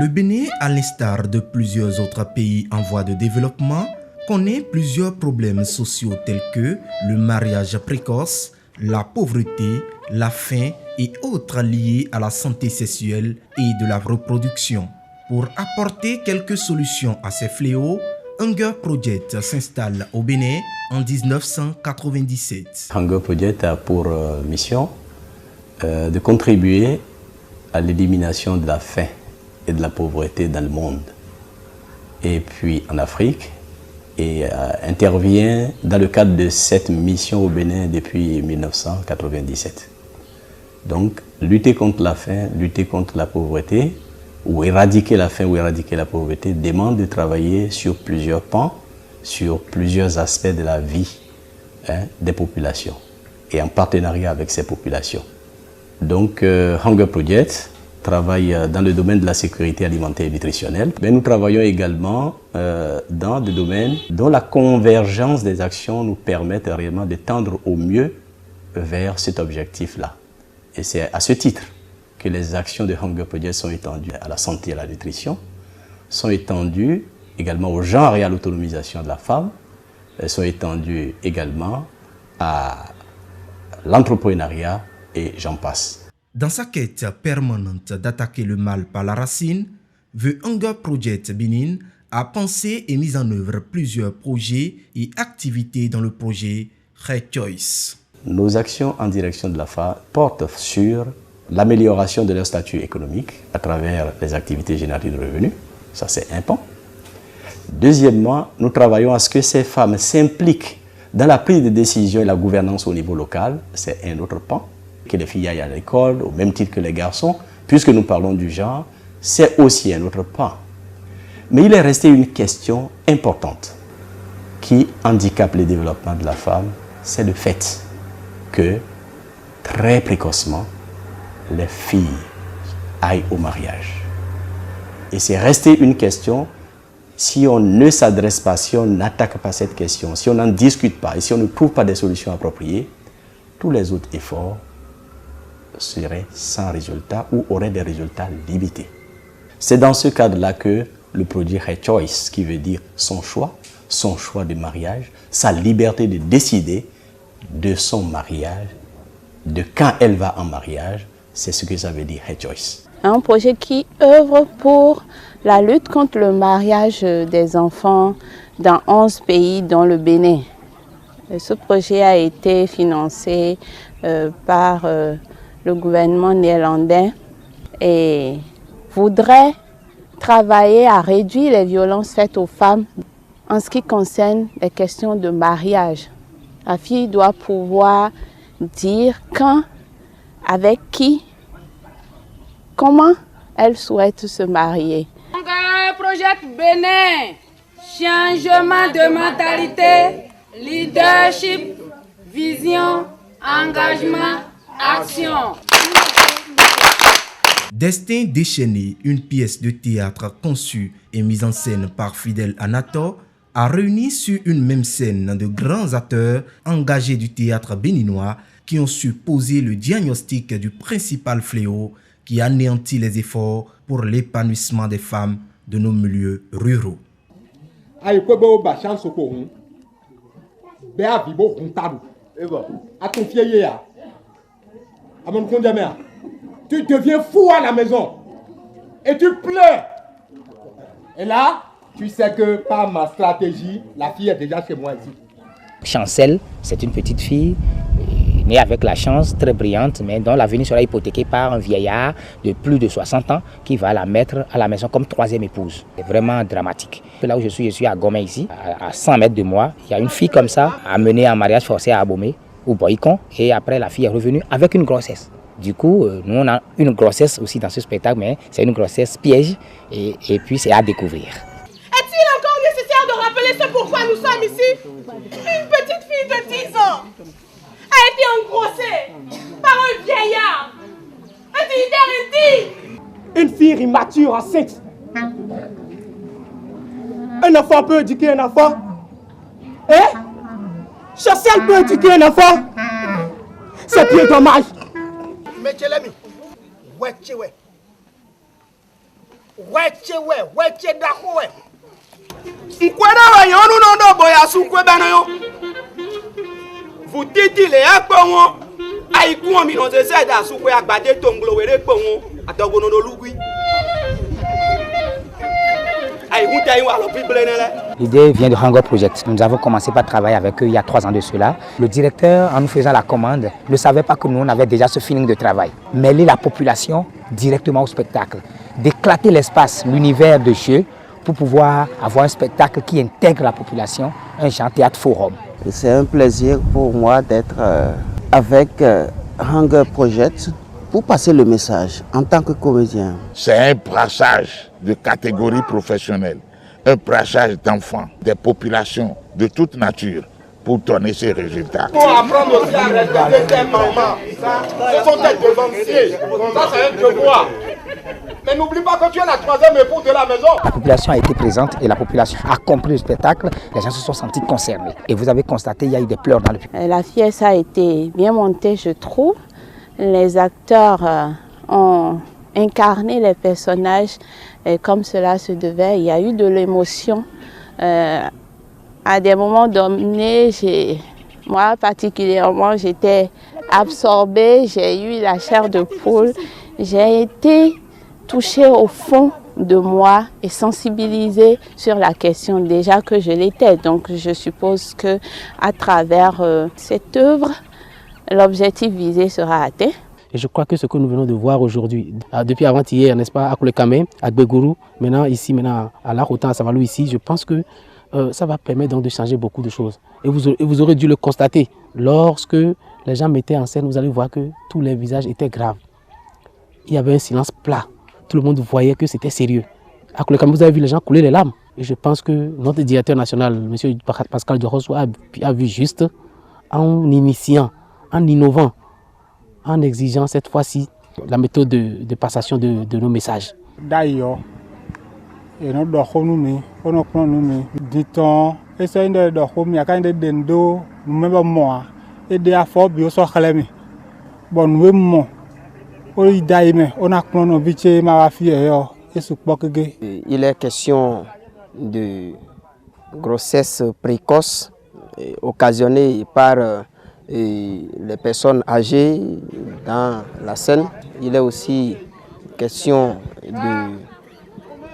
Le Bénin, à l'instar de plusieurs autres pays en voie de développement, connaît plusieurs problèmes sociaux tels que le mariage précoce, la pauvreté, la faim et autres liés à la santé sexuelle et de la reproduction. Pour apporter quelques solutions à ces fléaux, Hunger Project s'installe au Bénin en 1997. Hunger Project a pour mission de contribuer à l'élimination de la faim et de la pauvreté dans le monde, et puis en Afrique, et intervient dans le cadre de cette mission au Bénin depuis 1997. Donc, lutter contre la faim, lutter contre la pauvreté, ou éradiquer la faim ou éradiquer la pauvreté, demande de travailler sur plusieurs pans, sur plusieurs aspects de la vie des populations, et en partenariat avec ces populations. Donc, Hunger Project travaille dans le domaine de la sécurité alimentaire et nutritionnelle, mais nous travaillons également dans des domaines dont la convergence des actions nous permet réellement de tendre au mieux vers cet objectif-là. Et c'est à ce titre que les actions de Hunger Project sont étendues à la santé et à la nutrition, sont étendues également au genre et à l'autonomisation de la femme, elles sont étendues également à l'entrepreneuriat et j'en passe. Dans sa quête permanente d'attaquer le mal par la racine, The Hunger Project Bénin a pensé et mis en œuvre plusieurs projets et activités dans le projet Red Choice. Nos actions en direction de la femme portent sur l'amélioration de leur statut économique à travers les activités génératrices de revenus, ça c'est un pan. Deuxièmement, nous travaillons à ce que ces femmes s'impliquent dans la prise de décision et la gouvernance au niveau local, c'est un autre pan. Que les filles aillent à l'école au même titre que les garçons, puisque nous parlons du genre, c'est aussi un autre pan. Mais il est resté une question importante qui handicape le développement de la femme, c'est le fait que très précocement, les filles aillent au mariage. Et c'est resté une question, si on ne s'adresse pas, si on n'attaque pas cette question, si on n'en discute pas et si on ne trouve pas des solutions appropriées, tous les autres efforts seraient sans résultat ou auraient des résultats limités. C'est dans ce cadre-là que le projet Her Choice, qui veut dire son choix de mariage, sa liberté de décider de son mariage, de quand elle va en mariage, c'est ce que ça veut dire Her Choice. Un projet qui œuvre pour la lutte contre le mariage des enfants dans 11 pays, dont le Bénin. Ce projet a été financé par le gouvernement néerlandais et voudrait travailler à réduire les violences faites aux femmes en ce qui concerne les questions de mariage. La fille doit pouvoir dire quand, avec qui, comment elle souhaite se marier. Hunger Project Bénin, changement de mentalité, leadership, vision, engagement, action. Destin déchaîné, une pièce de théâtre conçue et mise en scène par Fidèle Anator, a réuni sur une même scène de grands acteurs engagés du théâtre béninois qui ont su poser le diagnostic du principal fléau qui anéantit les efforts pour l'épanouissement des femmes de nos milieux ruraux. Tu deviens fou à la maison et tu pleures. Et là, tu sais que par ma stratégie, la fille est déjà chez moi ici. Chancel, c'est une petite fille née avec la chance, très brillante, mais dont l'avenir sera hypothéqué par un vieillard de plus de 60 ans qui va la mettre à la maison comme troisième épouse. C'est vraiment dramatique. Là où je suis à Gomé ici, à 100 mètres de moi, il y a une fille comme ça, amenée en mariage forcé à Abomey, au Boycon, et après la fille est revenue avec une grossesse. Du coup, nous on a une grossesse aussi dans ce spectacle, mais c'est une grossesse piège et puis c'est à découvrir. Est-il encore nécessaire de rappeler ce pourquoi nous sommes ici? Une petite fille de 10 ans a été engrossée par un vieillard, un dignitaire indigne. Une fille immature enceinte. Un enfant peut éduquer un enfant. Hein? Chancel peut éduquer un enfant. C'est bien dommage. Vous dites les akpons, aïkou en minons de zède à souper à bader tonglo et les pons à Togonolougui. L'idée vient de Hunger Project. Nous avons commencé par travailler avec eux il y a 3 ans de cela. Le directeur, en nous faisant la commande, ne savait pas que nous, on avait déjà ce feeling de travail. Mêler la population directement au spectacle. D'éclater l'espace, l'univers de jeu, pour pouvoir avoir un spectacle qui intègre la population, un genre théâtre forum. C'est un plaisir pour moi d'être avec Hunger Project pour passer le message en tant que comédien. C'est un brassage de catégories professionnelles, un brassage d'enfants, des populations de toute nature pour donner ces résultats. Pour apprendre aussi à respecter tes mamans, ce sont tes devanciers, ça c'est un devoir. Mais n'oublie pas que tu es la 3e épouse de la maison. La population a été présente et la population a compris le spectacle. Les gens se sont sentis concernés. Et vous avez constaté qu'il y a eu des pleurs dans le public. La pièce a été bien montée, je trouve. Les acteurs ont incarné les personnages comme cela se devait. Il y a eu de l'émotion. À des moments donnés, moi particulièrement, j'étais absorbée. J'ai eu la chair de poule. J'ai été touchée au fond de moi et sensibilisée sur la question déjà que je l'étais. Donc je suppose que à travers cette œuvre, l'objectif visé sera atteint. Et je crois que ce que nous venons de voir aujourd'hui, depuis avant-hier, n'est-ce pas, à Koulekame, à Gbegourou, maintenant ici, maintenant à La Rotan, à Savalou ici, je pense que ça va permettre donc de changer beaucoup de choses. Et vous aurez dû le constater. Lorsque les gens mettaient en scène, vous allez voir que tous les visages étaient graves. Il y avait un silence plat. Tout le monde voyait que c'était sérieux. À Koulekame, vous avez vu les gens couler les larmes. Et je pense que notre directeur national, M. Pascal Dorosso, a vu juste en initiant, en innovant, en exigeant cette fois-ci la méthode de passation de nos messages. D'ailleurs, et nous nous dit-on, et c'est une de nous, il y dendo, nous même moi, et des affaires bio so khalemi. Bon, nous on a il est question de grossesse précoce occasionnée par les personnes âgées dans la scène. Il est aussi question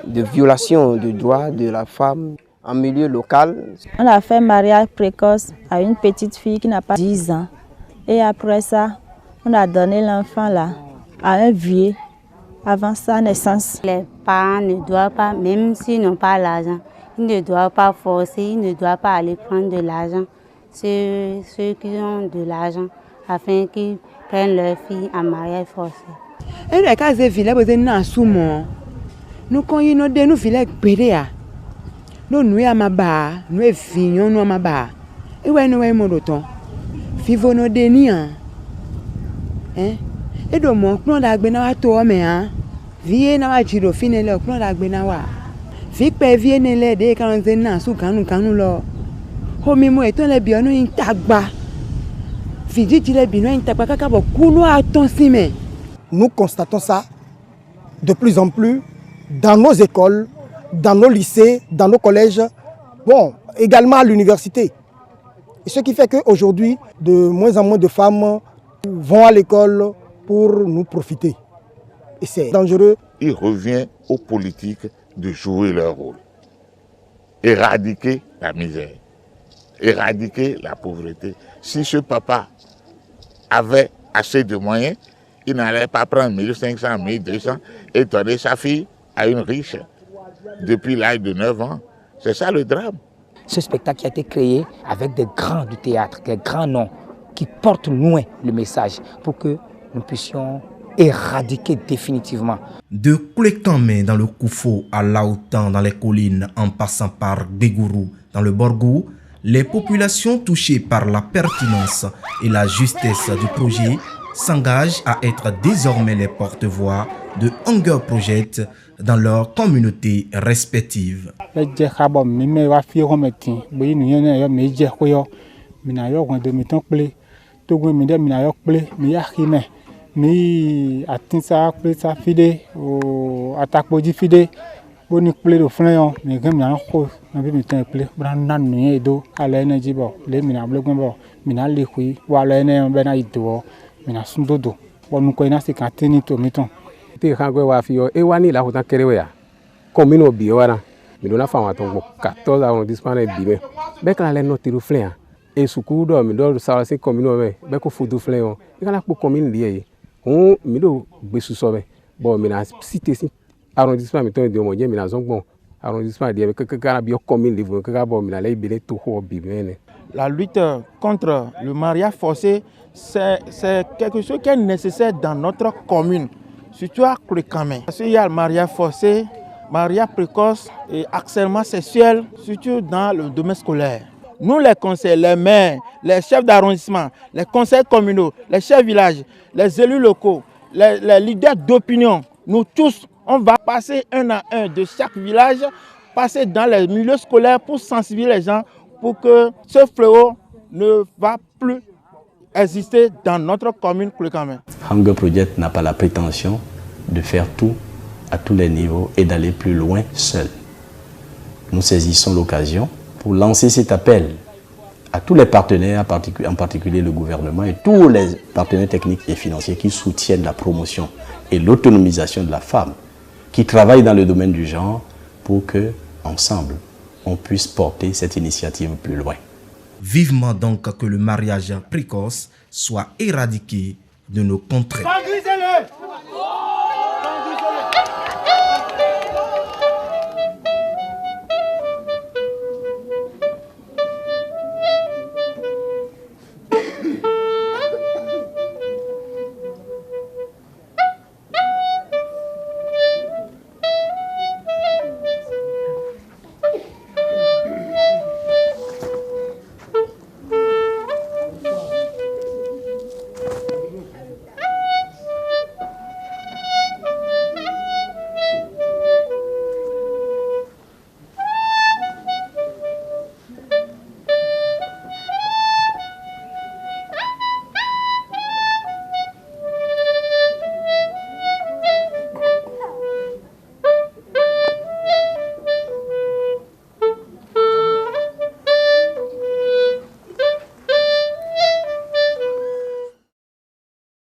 de violation du droit de la femme en milieu local. On a fait mariage précoce à une petite fille qui n'a pas 10 ans. Et après ça, on a donné l'enfant là à un vieux avant sa naissance. Les parents ne doivent pas, même s'ils n'ont pas l'argent, ils ne doivent pas forcer, ils ne doivent pas aller prendre de l'argent. Ceux qui ont de l'argent afin qu'ils prennent leur fille en mariage forcé. Et les cas de villes, nous connaissons des villes péréa. Nous nous amaba, nous fignons nous amaba. Et ouais nous aimons d'autant. Vivons nos déniens. Hein? Et donc mon plan d'agbena wa to me hein. Vie na wa jiro fine le plan d'agbena wa. Fi pe vie ne le de kan ze na su kanu lo. Homi mo eton le bi onu intagba. Fi ji le bi no intagba kaka bo kunu aton si me. Nous constatons ça de plus en plus dans nos écoles, dans nos lycées, dans nos collèges, bon, également à l'université. Et ce qui fait qu'aujourd'hui, de moins en moins de femmes vont à l'école pour nous profiter. Et c'est dangereux. Il revient aux politiques de jouer leur rôle. Éradiquer la misère, éradiquer la pauvreté. Si ce papa avait assez de moyens, il n'allait pas prendre 1500, 1200 et donner sa fille à une riche depuis l'âge de 9 ans. C'est ça le drame. Ce spectacle qui a été créé avec des grands du théâtre, des grands noms qui portent loin le message pour que nous puissions éradiquer définitivement. De Koulekame dans le Koufo à Laoutan dans les collines en passant par Gbegourou dans le Borgou, les populations touchées par la pertinence et la justesse du projet s'engagent à être désormais les porte-voix de Hunger Project dans leurs communautés respectives. mi atinsa plesa fide o atakpoji fide boni ple do fleon mi gem na ko na bi mi tan ple branda nu edo ala energy bo le mi na blogun bo mi na le kwi wa la ene be na ido mi na sundodo wonu ko ina se kan tini to mi ton te kan gwe wa fi yo e wa ni la ko tan kere we ya komino bi wa na mi do na fa wa ton 14 arrondissement bi me be kan le no tiru fleon e sukuru do mi do sa se komino me be ko fudu fleon e kan la po komino liye on mi do gbe suso be bo mi na cité si arrondissement mi ton de mo je mi na zongbon arrondissement de que kana bi commune livre que bo mi na le ibele to ho bi mene. La lutte contre le mariage forcé c'est quelque chose qui est nécessaire dans notre commune, surtout à Clécamé. Parce qu'il y a le mariage forcé, mariage précoce et harcèlement sexuel, surtout dans le domaine scolaire. Nous les conseils, les maires, les chefs d'arrondissement, les conseils communaux, les chefs de village, les élus locaux, les leaders d'opinion, nous tous, on va passer un à un de chaque village, passer dans les milieux scolaires pour sensibiliser les gens pour que ce fléau ne va plus exister dans notre commune Clécamé. Hunger Project n'a pas la prétention de faire tout à tous les niveaux et d'aller plus loin seul. Nous saisissons l'occasion pour lancer cet appel à tous les partenaires, en particulier le gouvernement et tous les partenaires techniques et financiers qui soutiennent la promotion et l'autonomisation de la femme, qui travaillent dans le domaine du genre pour que, ensemble, on puisse porter cette initiative plus loin. Vivement donc que le mariage précoce soit éradiqué de nos contrées.